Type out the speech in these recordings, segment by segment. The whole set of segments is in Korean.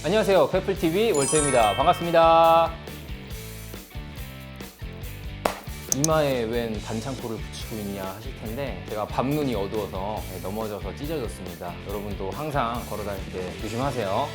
안녕하세요. 페플TV 월태입니다. 반갑습니다. 이마에 웬 반창고를 붙이고 있냐 하실 텐데 제가 밤눈이 어두워서 넘어져서 찢어졌습니다. 여러분도 항상 걸어다닐 때 조심하세요.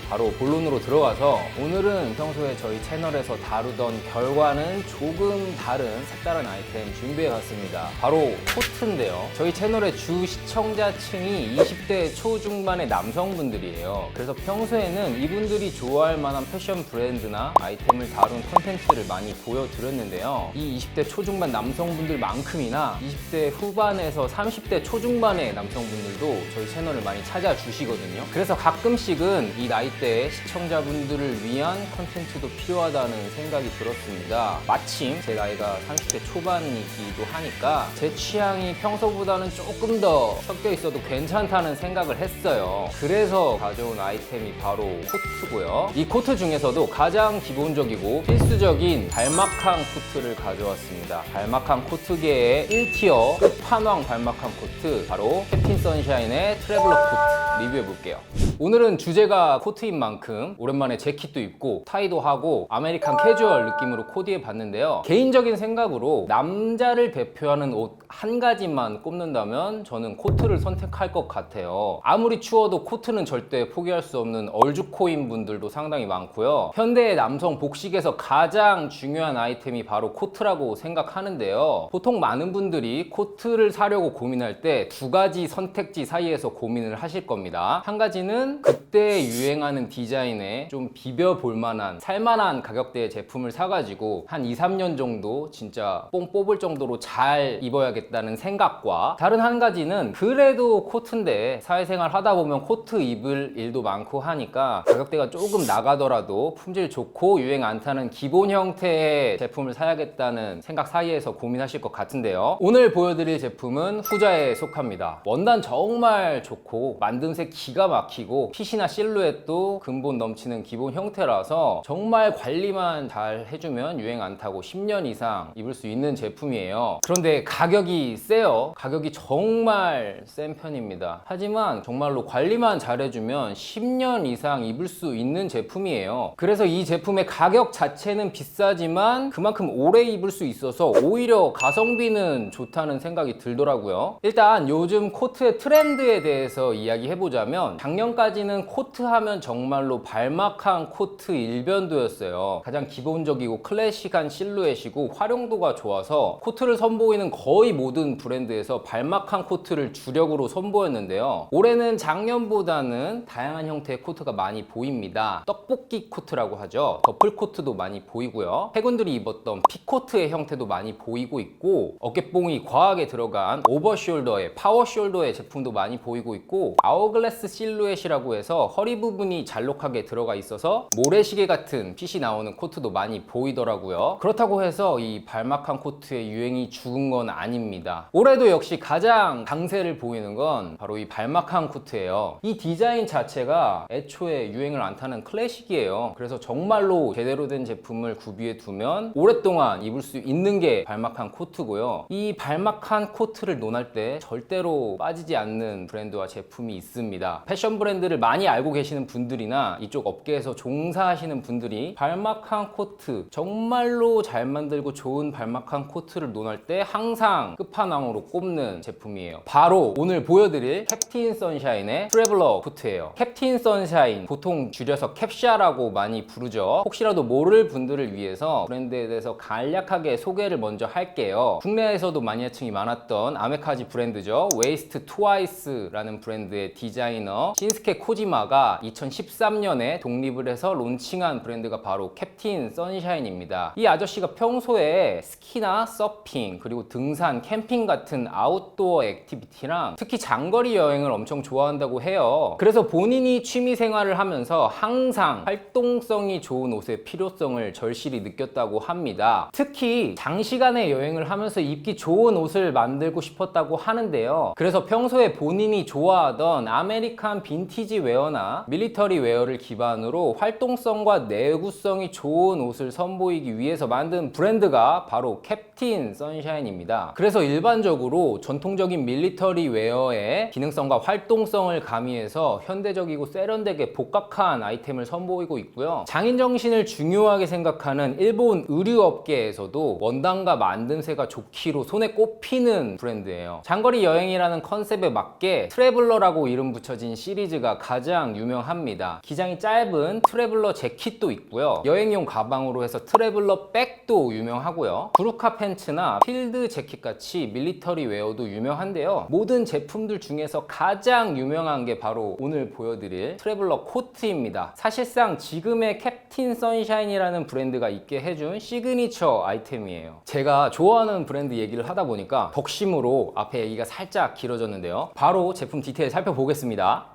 바로 본론으로 들어가서 오늘은 평소에 저희 채널에서 다루던 결과는 조금 다른 색다른 아이템 준비해봤습니다. 바로 코트인데요. 저희 채널의 주 시청자층이 20대 초중반의 남성분들이에요. 그래서 평소에는 이분들이 좋아할 만한 패션 브랜드나 아이템을 다룬 콘텐츠를 많이 보여드렸는데요. 이 20대 초중반 남성분들만큼이나 20대 후반에서 30대 초중반의 남성분들도 저희 채널을 많이 찾아주시거든요. 그래서 가끔씩은 이 나이대 시청자분들을 위한 컨텐츠도 필요하다는 생각이 들었습니다. 마침 제 나이가 30대 초반이기도 하니까 제 취향이 평소보다는 조금 더 섞여 있어도 괜찮다는 생각을 했어요. 그래서 가져온 아이템이 바로 코트고요. 이 코트 중에서도 가장 기본적이고 필수적인 발막항 코트를 가져왔습니다. 발막항 코트계의 1티어 끝판왕 발막항 코트, 바로 캡틴 선샤인의 트래블러 코트 리뷰해볼게요. 오늘은 주제가 코트인 만큼 오랜만에 재킷도 입고 타이도 하고 아메리칸 캐주얼 느낌으로 코디해 봤는데요. 개인적인 생각으로 남자를 대표하는 옷 한 가지만 꼽는다면 저는 코트를 선택할 것 같아요. 아무리 추워도 코트는 절대 포기할 수 없는 얼죽코인 분들도 상당히 많고요. 현대의 남성 복식에서 가장 중요한 아이템이 바로 코트라고 생각하는데요. 보통 많은 분들이 코트를 사려고 고민할 때 두 가지 선택지 사이에서 고민을 하실 겁니다. 한 가지는 그때 유행하는 디자인에 좀 비벼볼 만한 살만한 가격대의 제품을 사가지고 한 2-3년 정도 진짜 뽕 뽑을 정도로 잘 입어야겠다는 생각과, 다른 한 가지는 그래도 코트인데 사회생활 하다 보면 코트 입을 일도 많고 하니까 가격대가 조금 나가더라도 품질 좋고 유행 안 타는 기본 형태의 제품을 사야겠다는 생각 사이에서 고민하실 것 같은데요. 오늘 보여드릴 제품은 후자에 속합니다. 원단 정말 좋고 만듦새 기가 막히고 핏이나 실루엣도 근본 넘치는 기본 형태라서 정말 관리만 잘 해주면 유행 안 타고 10년 이상 입을 수 있는 제품이에요. 그런데 가격이 세요. 가격이 정말 센 편입니다. 하지만 정말로 관리만 잘 해주면 10년 이상 입을 수 있는 제품이에요. 그래서 이 제품의 가격 자체는 비싸지만 그만큼 오래 입을 수 있어서 오히려 가성비는 좋다는 생각이 들더라고요. 일단 요즘 코트의 트렌드에 대해서 이야기해보자면, 작년까지는 코트 하면 정말로 발막한 코트 일변도였어요. 가장 기본적이고 클래식한 실루엣이고 활용도가 좋아서 코트를 선보이는 거의 모든 브랜드에서 발막한 코트를 주력으로 선보였는데요. 올해는 작년보다는 다양한 형태의 코트가 많이 보입니다. 떡볶이 코트라고 하죠. 더플 코트도 많이 보이고요. 해군들이 입었던 피코트의 형태도 많이 보이고 있고, 어깨뽕이 과하게 들어간 오버숄더의 파워숄더의 제품도 많이 보이고 있고, 아워글래스 실루엣이라고 해서 허리 부분이 잘록하게 들어가 있어서 모래시계 같은 핏이 나오는 코트도 많이 보이더라고요. 그렇다고 해서 이 발막한 코트의 유행이 죽은 건 아닙니다. 올해도 역시 가장 강세를 보이는 건 바로 이 발막한 코트예요. 이 디자인 자체가 애초에 유행을 안 타는 클래식이에요. 그래서 정말로 제대로 된 제품을 구비해 두면 오랫동안 입을 수 있는 게 발막한 코트고요. 이 발막한 코트를 논할 때 절대로 빠지지 않는 브랜드와 제품이 있습니다. 패션 브랜드를 많이 알고 계시는 분들이나 이쪽 업계에서 종사하시는 분들이 발막한 코트, 정말로 잘 만들고 좋은 발막한 코트를 논할 때 항상 끝판왕으로 꼽는 제품이에요. 바로 오늘 보여드릴 캡틴 선샤인의 트래블러 코트예요. 캡틴 선샤인, 보통 줄여서 캡샤라고 많이 부르죠. 혹시라도 모를 분들을 위해서 브랜드에 대해서 간략하게 소개를 먼저 할게요. 국내에서도 마니아층이 많았던 아메카지 브랜드죠. 웨이스트 트와이스라는 브랜드의 디자이너 신스케 코지마가 2013년에 독립을 해서 론칭한 브랜드가 바로 캡틴 선샤인입니다. 이 아저씨가 평소에 스키나 서핑, 그리고 등산, 캠핑 같은 아웃도어 액티비티랑 특히 장거리 여행을 엄청 좋아한다고 해요. 그래서 본인이 취미 생활을 하면서 항상 활동성이 좋은 옷의 필요성을 절실히 느꼈다고 합니다. 특히 장시간의 여행을 하면서 입기 좋은 옷을 만들고 싶었다고 하는데요. 그래서 평소에 본인이 좋아하던 아메리칸 빈티지 웨어나 밀리터리 밀리터리 웨어를 기반으로 활동성과 내구성이 좋은 옷을 선보이기 위해서 만든 브랜드가 바로 캡틴 선샤인입니다. 그래서 일반적으로 전통적인 밀리터리 웨어의 기능성과 활동성을 가미해서 현대적이고 세련되게 복각한 아이템을 선보이고 있고요. 장인 정신을 중요하게 생각하는 일본 의류업계에서도 원단과 만듦새가 좋기로 손에 꼽히는 브랜드예요. 장거리 여행이라는 컨셉에 맞게 트래블러라고 이름 붙여진 시리즈가 가장 유명합니다. 기장이 짧은 트래블러 재킷도 있고요. 여행용 가방으로 해서 트래블러 백도 유명하고요. 부르카 팬츠나 필드 재킷 같이 밀리터리 웨어도 유명한데요. 모든 제품들 중에서 가장 유명한 게 바로 오늘 보여드릴 트래블러 코트입니다. 사실상 지금의 캡틴 선샤인이라는 브랜드가 있게 해준 시그니처 아이템이에요. 제가 좋아하는 브랜드 얘기를 하다 보니까 덕심으로 앞에 얘기가 살짝 길어졌는데요. 바로 제품 디테일 살펴보겠습니다.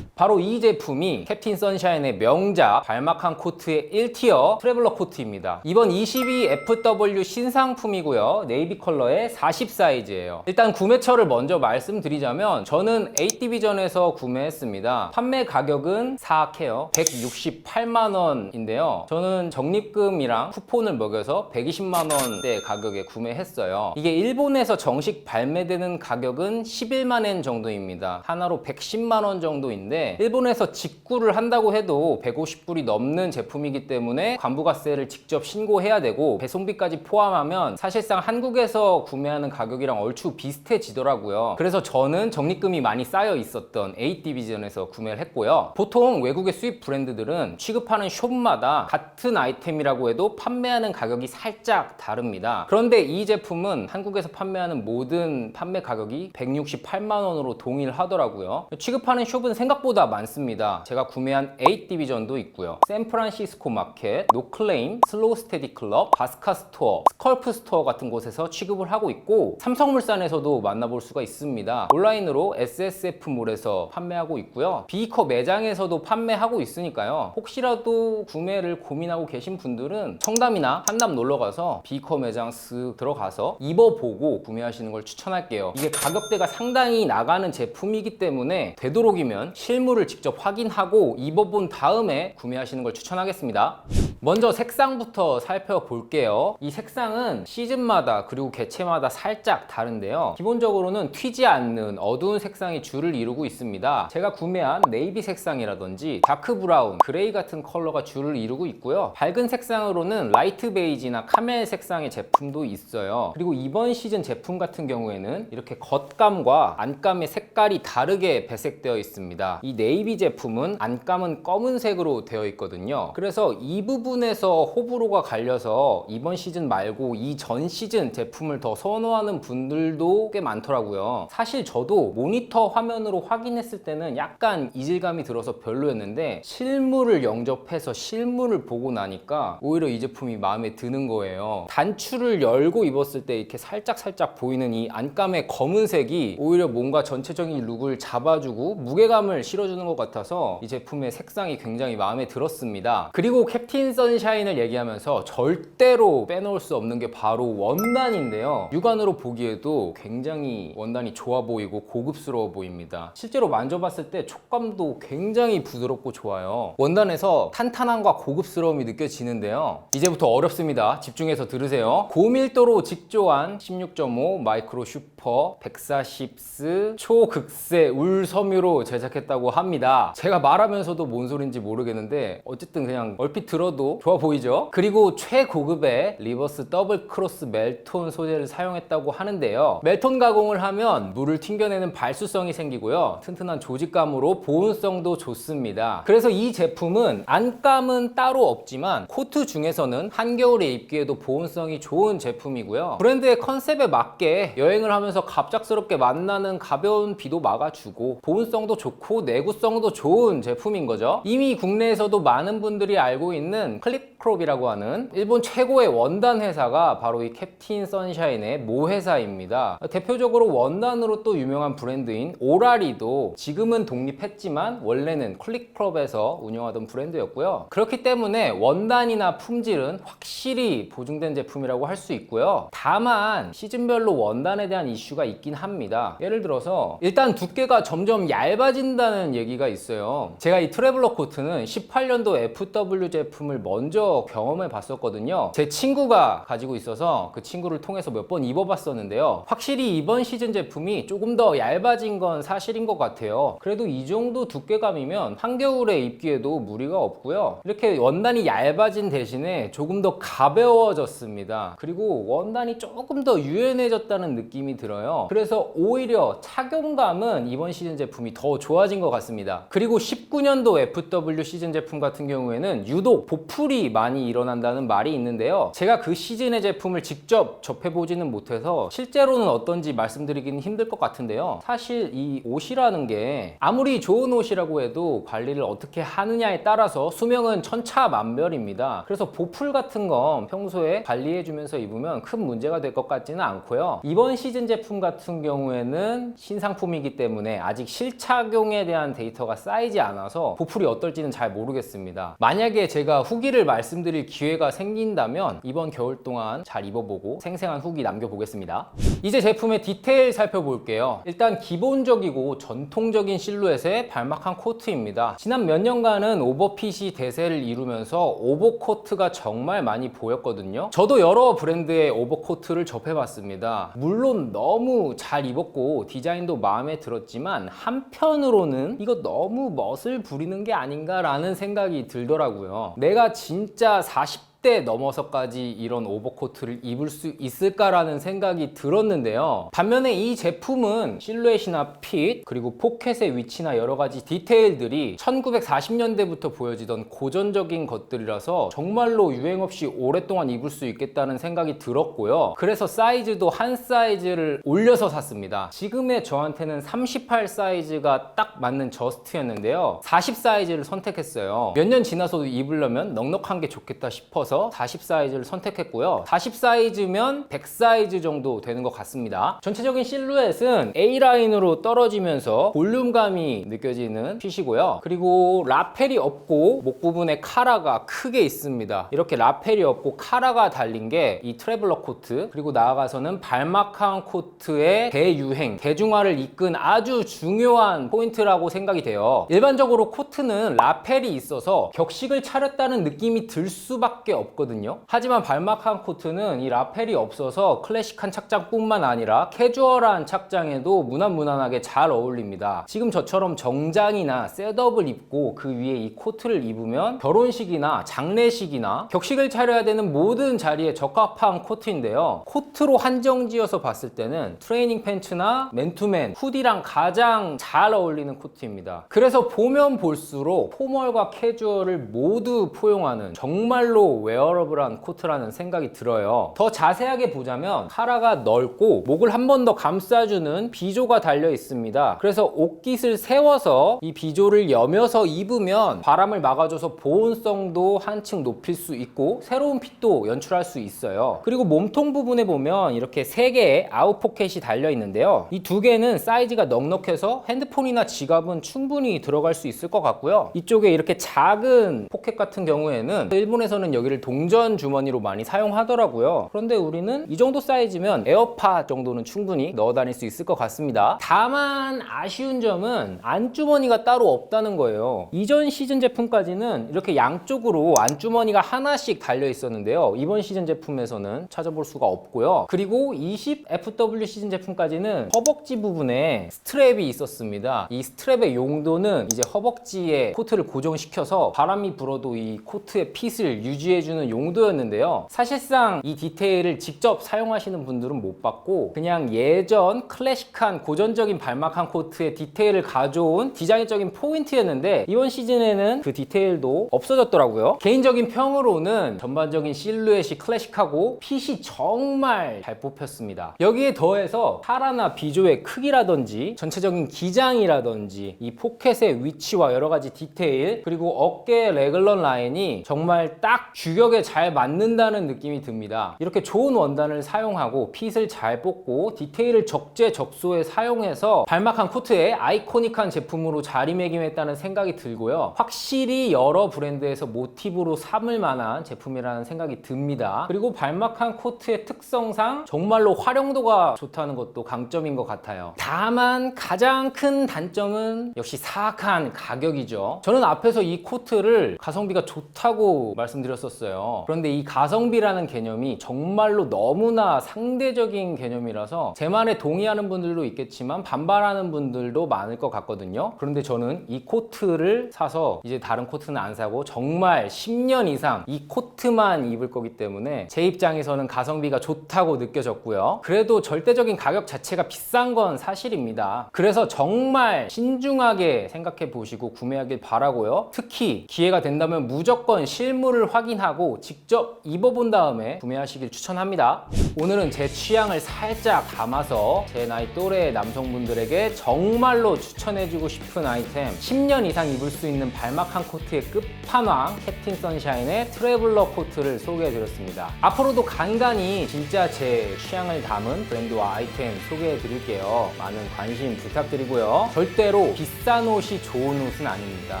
바로 이 제품이 캡틴 선샤인의 명작 발막한 코트의 1티어 트래블러 코트입니다. 이번 22FW 신상품이고요. 네이비 컬러의 40 사이즈예요. 일단 구매처를 먼저 말씀드리자면 저는 8디비전에서 구매했습니다. 판매 가격은 4케어 168만원인데요. 저는 적립금이랑 쿠폰을 먹여서 120만원대 가격에 구매했어요. 이게 일본에서 정식 발매되는 가격은 11만엔 정도입니다. 하나로 110만원 정도인데 일본에서 직구를 한다고 해도 150불이 넘는 제품이기 때문에 관부가세를 직접 신고해야 되고 배송비까지 포함하면 사실상 한국에서 구매하는 가격이랑 얼추 비슷해지더라고요. 그래서 저는 적립금이 많이 쌓여 있었던 8디비전에서 구매를 했고요. 보통 외국의 수입 브랜드들은 취급하는 숍마다 같은 아이템이라고 해도 판매하는 가격이 살짝 다릅니다. 그런데 이 제품은 한국에서 판매하는 모든 판매 가격이 168만원으로 동일하더라고요. 취급하는 숍은 생각보다 많습니다. 제가 구매한 8디비전도 있고요. 샌프란시스코 마켓, 노클레임, 슬로우 스테디 클럽, 바스카 스토어, 스컬프 스토어 같은 곳에서 취급을 하고 있고 삼성물산에서도 만나볼 수가 있습니다. 온라인으로 SSF몰에서 판매하고 있고요. 비커 매장에서도 판매하고 있으니까요. 혹시라도 구매를 고민하고 계신 분들은 청담이나 한남 놀러가서 비커 매장 쓱 들어가서 입어보고 구매하시는 걸 추천할게요. 이게 가격대가 상당히 나가는 제품이기 때문에 되도록이면 실물을 직접 확인하고 입어본 다음에 구매하시는 걸 추천하겠습니다. 먼저 색상부터 살펴볼게요. 이 색상은 시즌마다 그리고 개체마다 살짝 다른데요. 기본적으로는 튀지 않는 어두운 색상이 주를 이루고 있습니다. 제가 구매한 네이비 색상이라든지 다크 브라운, 그레이 같은 컬러가 주를 이루고 있고요. 밝은 색상으로는 라이트 베이지나 카멜 색상의 제품도 있어요. 그리고 이번 시즌 제품 같은 경우에는 이렇게 겉감과 안감의 색깔이 다르게 배색되어 있습니다. 이 네이비 제품은 안감은 검은색으로 되어 있거든요. 그래서 이 부분에서 호불호가 갈려서 이번 시즌 말고 이전 시즌 제품을 더 선호하는 분들도 꽤 많더라고요. 사실 저도 모니터 화면으로 확인했을 때는 약간 이질감이 들어서 별로였는데 실물을 영접해서 실물을 보고 나니까 오히려 이 제품이 마음에 드는 거예요. 단추를 열고 입었을 때 이렇게 살짝 보이는 이 안감의 검은색이 오히려 뭔가 전체적인 룩을 잡아주고 무게감을 실어주는 것 같아서 이 제품의 색상이 굉장히 마음에 들었습니다. 그리고 캡틴 선샤인을 얘기하면서 절대로 빼놓을 수 없는 게 바로 원단인데요. 육안으로 보기에도 굉장히 원단이 좋아 보이고 고급스러워 보입니다. 실제로 만져봤을 때 촉감도 굉장히 부드럽고 좋아요. 원단에서 탄탄함과 고급스러움이 느껴지는데요. 이제부터 어렵습니다. 집중해서 들으세요. 고밀도로 직조한 16.5 마이크로 슈퍼 140스 초극세 울 섬유로 제작했다고 합니다. 제가 말하면서도 뭔 소린지 모르겠는데 어쨌든 그냥 얼핏 들어도 좋아 보이죠? 그리고 최고급의 리버스 더블 크로스 멜톤 소재를 사용했다고 하는데요. 멜톤 가공을 하면 물을 튕겨내는 발수성이 생기고요. 튼튼한 조직감으로 보온성도 좋습니다. 그래서 이 제품은 안감은 따로 없지만 코트 중에서는 한겨울에 입기에도 보온성이 좋은 제품이고요. 브랜드의 컨셉에 맞게 여행을 하면서 갑작스럽게 만나는 가벼운 비도 막아주고 보온성도 좋고 내구성도 좋은 제품인 거죠. 이미 국내에서도 많은 분들이 알고 있는 클립 클릭크롭이라고 하는 일본 최고의 원단 회사가 바로 이 캡틴 선샤인의 모 회사입니다. 대표적으로 원단으로 또 유명한 브랜드인 오라리도 지금은 독립했지만 원래는 클릭크롭에서 운영하던 브랜드였고요. 그렇기 때문에 원단이나 품질은 확실히 보증된 제품이라고 할 수 있고요. 다만 시즌별로 원단에 대한 이슈가 있긴 합니다. 예를 들어서 일단 두께가 점점 얇아진다는 얘기가 있어요. 제가 이 트래블러 코트는 18년도 FW 제품을 먼저 경험해 봤었거든요. 제 친구가 가지고 있어서 그 친구를 통해서 몇 번 입어봤었는데요. 확실히 이번 시즌 제품이 조금 더 얇아진 건 사실인 것 같아요. 그래도 이 정도 두께감이면 한겨울에 입기에도 무리가 없고요. 이렇게 원단이 얇아진 대신에 조금 더 가벼워졌습니다. 그리고 원단이 조금 더 유연해졌다는 느낌이 들어요. 그래서 오히려 착용감은 이번 시즌 제품이 더 좋아진 것 같습니다. 그리고 19년도 FW 시즌 제품 같은 경우에는 유독 보풀이 많이 일어난다는 말이 있는데요. 제가 그 시즌의 제품을 직접 접해보지는 못해서 실제로는 어떤지 말씀드리기는 힘들 것 같은데요. 사실 이 옷이라는 게 아무리 좋은 옷이라고 해도 관리를 어떻게 하느냐에 따라서 수명은 천차만별입니다. 그래서 보풀 같은 건 평소에 관리해주면서 입으면 큰 문제가 될 것 같지는 않고요. 이번 시즌 제품 같은 경우에는 신상품이기 때문에 아직 실착용에 대한 데이터가 쌓이지 않아서 보풀이 어떨지는 잘 모르겠습니다. 만약에 제가 후기를 말씀드릴 기회가 생긴다면 이번 겨울 동안 잘 입어보고 생생한 후기 남겨보겠습니다. 이제 제품의 디테일 살펴볼게요. 일단 기본적이고 전통적인 실루엣의 발막한 코트입니다. 지난 몇 년간은 오버핏이 대세를 이루면서 오버코트가 정말 많이 보였거든요. 저도 여러 브랜드의 오버코트를 접해봤습니다. 물론 너무 잘 입었고 디자인도 마음에 들었지만 한편으로는 이거 너무 멋을 부리는 게 아닌가라는 생각이 들더라고요. 내가 진짜 40대 넘어서까지 이런 오버코트를 입을 수 있을까라는 생각이 들었는데요. 반면에 이 제품은 실루엣이나 핏 그리고 포켓의 위치나 여러 가지 디테일들이 1940년대부터 보여지던 고전적인 것들이라서 정말로 유행 없이 오랫동안 입을 수 있겠다는 생각이 들었고요. 그래서 사이즈도 한 사이즈를 올려서 샀습니다. 지금의 저한테는 38 사이즈가 딱 맞는 저스트였는데요. 40 사이즈를 선택했어요. 몇 년 지나서도 입으려면 넉넉한 게 좋겠다 싶어서 40 사이즈를 선택했고요. 40 사이즈면 100 사이즈 정도 되는 것 같습니다. 전체적인 실루엣은 A라인으로 떨어지면서 볼륨감이 느껴지는 핏이고요. 그리고 라펠이 없고 목 부분에 카라가 크게 있습니다. 이렇게 라펠이 없고 카라가 달린 게 이 트래블러 코트 그리고 나아가서는 발막한 코트의 대유행, 대중화를 이끈 아주 중요한 포인트라고 생각이 돼요. 일반적으로 코트는 라펠이 있어서 격식을 차렸다는 느낌이 들 수밖에 없거든요. 하지만 발막한 코트는 이 라펠이 없어서 클래식한 착장뿐만 아니라 캐주얼한 착장에도 무난무난하게 잘 어울립니다. 지금 저처럼 정장이나 셋업을 입고 그 위에 이 코트를 입으면 결혼식이나 장례식이나 격식을 차려야 되는 모든 자리에 적합한 코트인데요. 코트로 한정지어서 봤을 때는 트레이닝 팬츠나 맨투맨, 후디랑 가장 잘 어울리는 코트입니다. 그래서 보면 볼수록 포멀과 캐주얼을 모두 포용하는 정말로 웨어러블한 코트라는 생각이 들어요. 더 자세하게 보자면 카라가 넓고 목을 한 번 더 감싸주는 비조가 달려 있습니다. 그래서 옷깃을 세워서 이 비조를 여며서 입으면 바람을 막아줘서 보온성도 한층 높일 수 있고 새로운 핏도 연출할 수 있어요. 그리고 몸통 부분에 보면 이렇게 3개의 아웃 포켓이 달려 있는데요. 이 2개는 사이즈가 넉넉해서 핸드폰이나 지갑은 충분히 들어갈 수 있을 것 같고요. 이쪽에 이렇게 작은 포켓 같은 경우에는 일본에서는 여기를 동전 주머니로 많이 사용하더라고요. 그런데 우리는 이 정도 사이즈면 에어팟 정도는 충분히 넣어 다닐 수 있을 것 같습니다. 다만 아쉬운 점은 안주머니가 따로 없다는 거예요. 이전 시즌 제품까지는 이렇게 양쪽으로 안주머니가 하나씩 달려 있었는데요. 이번 시즌 제품에서는 찾아볼 수가 없고요. 그리고 20 FW 시즌 제품까지는 허벅지 부분에 스트랩이 있었습니다. 이 스트랩의 용도는 이제 허벅지에 코트를 고정시켜서 바람이 불어도 이 코트의 핏을 유지해주는 용도였는데요. 사실상 이 디테일을 직접 사용하시는 분들은 못 봤고 그냥 예전 클래식한 고전적인 발막한 코트의 디테일을 가져온 디자인적인 포인트였는데 이번 시즌에는 그 디테일도 없어졌더라고요. 개인적인 평으로는 전반적인 실루엣이 클래식하고 핏이 정말 잘 뽑혔습니다. 여기에 더해서 카라나 비조의 크기라든지 전체적인 기장이라든지 이 포켓의 위치와 여러 가지 디테일 그리고 어깨 레글런 라인이 정말 딱 규격에 잘 맞는다는 느낌이 듭니다. 이렇게 좋은 원단을 사용하고 핏을 잘 뽑고 디테일을 적재적소에 사용해서 발막한 코트에 아이코닉한 제품으로 자리매김했다는 생각이 들고요. 확실히 여러 브랜드에서 모티브로 삼을 만한 제품이라는 생각이 듭니다. 그리고 발막한 코트의 특성상 정말로 활용도가 좋다는 것도 강점인 것 같아요. 다만 가장 큰 단점은 역시 사악한 가격이죠. 저는 앞에서 이 코트를 가성비가 좋다고 말씀드렸었어요. 그런데 이 가성비라는 개념이 정말로 너무나 상대적인 개념이라서 제 말에 동의하는 분들도 있겠지만 반발하는 분들도 많을 것 같거든요. 그런데 저는 이 코트를 사서 이제 다른 코트는 안 사고 정말 10년 이상 이 코트만 입을 거기 때문에 제 입장에서는 가성비가 좋다고 느껴졌고요. 그래도 절대적인 가격 자체가 비싼 건 사실입니다. 그래서 정말 신중하게 생각해 보시고 구매하길 바라고요. 특히 기회가 된다면 무조건 실물을 확인하고 직접 입어본 다음에 구매하시길 추천합니다. 오늘은 제 취향을 살짝 담아서 제 나이 또래 남성분들에게 정말로 추천해주고 싶은 아이템, 10년 이상 입을 수 있는 발막한 코트의 끝판왕 캡틴 선샤인의 트래블러 코트를 소개해드렸습니다. 앞으로도 간간히 진짜 제 취향을 담은 브랜드와 아이템 소개해드릴게요. 많은 관심 부탁드리고요. 절대로 비싼 옷이 좋은 옷은 아닙니다.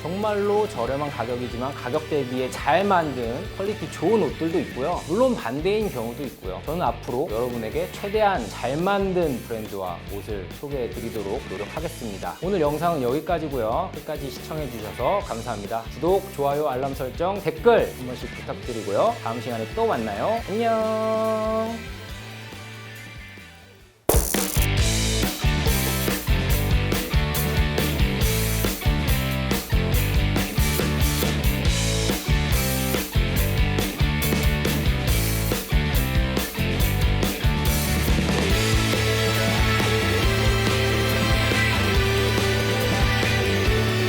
정말로 저렴한 가격이지만 가격 대비에 잘 만든 퀄리티 좋은 옷들도 있고요. 물론 반대인 경우도 있고요. 저는 앞으로 여러분에게 최대한 잘 만든 브랜드와 옷을 소개해 드리도록 노력하겠습니다. 오늘 영상은 여기까지고요. 끝까지 시청해 주셔서 감사합니다. 구독, 좋아요, 알람 설정, 댓글 한 번씩 부탁드리고요. 다음 시간에 또 만나요. 안녕.